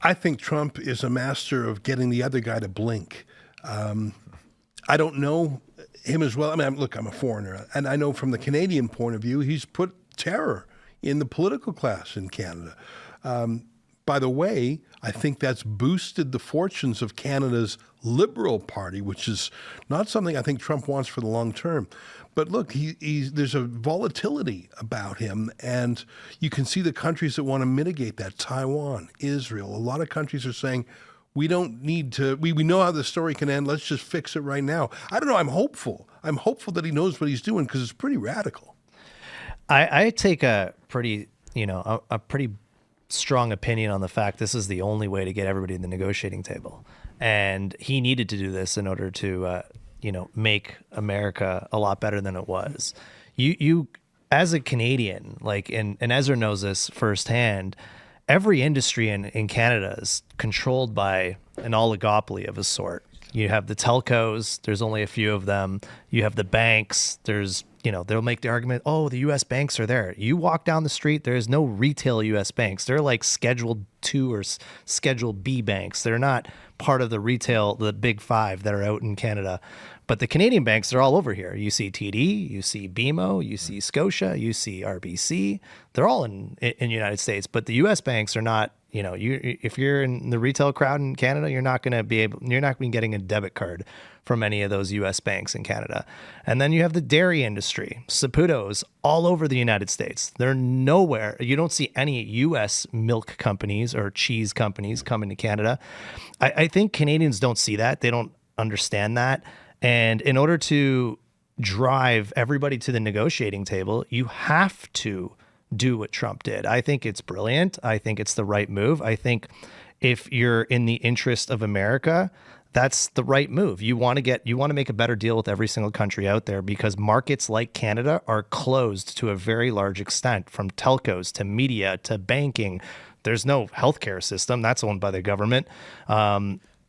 I think Trump is a master of getting the other guy to blink. I don't know him as well. I mean, look, I'm a foreigner, and I know from the Canadian point of view, he's put terror in the political class in Canada. By the way, I think that's boosted the fortunes of Canada's Liberal Party, which is not something I think Trump wants for the long term. But look, there's a volatility about him, and you can see the countries that want to mitigate that. Taiwan, Israel, a lot of countries are saying, we don't need to, we know how the story can end, let's just fix it right now. I don't know, I'm hopeful. I'm hopeful that he knows what he's doing because it's pretty radical. I take a pretty, a pretty strong opinion on the fact this is the only way to get everybody to the negotiating table. And he needed to do this in order to, make America a lot better than it was. You as a Canadian, and Ezra knows this firsthand, every industry in Canada is controlled by an oligopoly of a sort. You have the telcos, there's only a few of them. You have the banks, they'll make the argument, oh, the U.S. banks are there. You walk down the street, there is no retail U.S. banks. They're like Schedule 2 or Schedule B banks. They're not part of the big five that are out in Canada. But the Canadian banks are all over here. You see TD, you see BMO, you see Scotia, you see RBC. They're all in the United States. But the U.S. banks are not. If you're in the retail crowd in Canada, you're not going to be getting a debit card from any of those U.S. banks in Canada. And then you have the dairy industry, Saputo's all over the United States. They're nowhere. You don't see any U.S. milk companies or cheese companies coming to Canada. I think Canadians don't see that. They don't understand that. And in order to drive everybody to the negotiating table, you have to do what Trump did. I think it's brilliant. I think it's the right move. I think if you're in the interest of America, that's the right move. You want to make a better deal with every single country out there because markets like Canada are closed to a very large extent, from telcos to media to banking. There's no healthcare system that's owned by the government.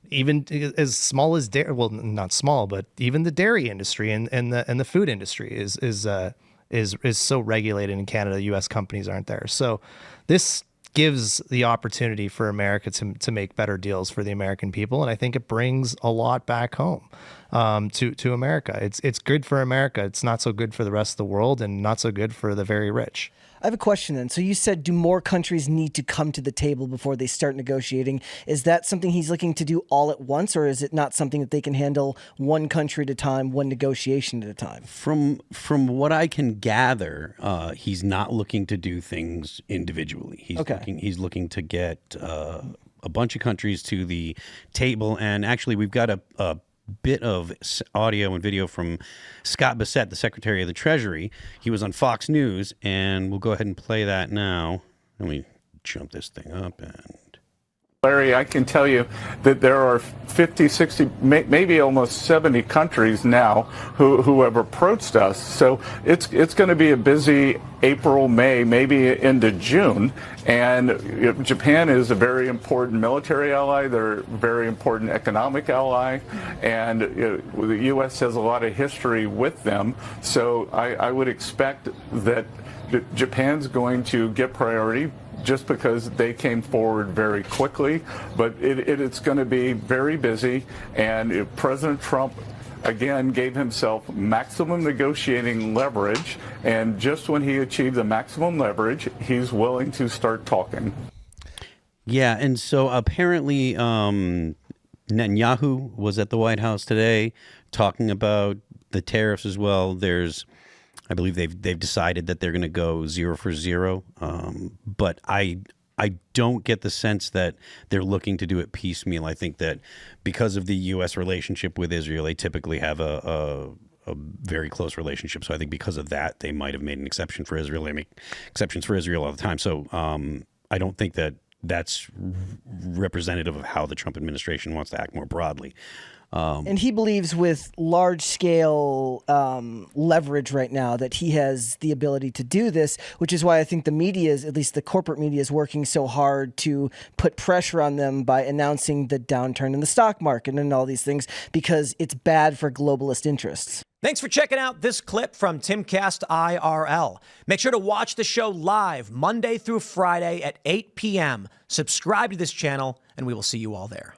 Even as small as dairy, well, not small, but even the dairy industry and the food industry is so regulated in Canada. U.S. companies aren't there. So this gives the opportunity for America to make better deals for the American people. And I think it brings a lot back home to America. It's good for America. It's not so good for the rest of the world and not so good for the very rich. I have a question then. So you said, do more countries need to come to the table before they start negotiating? Is that something he's looking to do all at once, or is it not something that they can handle one country at a time, one negotiation at a time? From what I can gather, he's not looking to do things individually. He's looking to get a bunch of countries to the table. And actually, we've got a bit of audio and video from Scott Bessent, the Secretary of the Treasury. He was on Fox News, and we'll go ahead and play that now. Let me jump this thing up. And Larry, I can tell you that there are 50, 60, maybe almost 70 countries now who have approached us. So it's going to be a busy April, May, maybe into June. And Japan is a very important military ally. They're a very important economic ally. And the U.S. has a lot of history with them. So I would expect that Japan's going to get priority just because they came forward very quickly. But it's going to be very busy. And if President Trump, again, gave himself maximum negotiating leverage, and just when he achieved the maximum leverage, he's willing to start talking. Yeah, and so apparently Netanyahu was at the White House today talking about the tariffs as well. I believe they've decided that they're going to go 0 for 0, but I don't get the sense that they're looking to do it piecemeal. I think that because of the U.S. relationship with Israel, they typically have a very close relationship. So I think because of that, they might have made an exception for Israel. They make exceptions for Israel all the time. So I don't think that that's representative of how the Trump administration wants to act more broadly. And he believes with large-scale leverage right now that he has the ability to do this, which is why I think the media, at least the corporate media, is working so hard to put pressure on them by announcing the downturn in the stock market and all these things, because it's bad for globalist interests. Thanks for checking out this clip from Timcast IRL. Make sure to watch the show live Monday through Friday at 8 p.m. Subscribe to this channel and we will see you all there.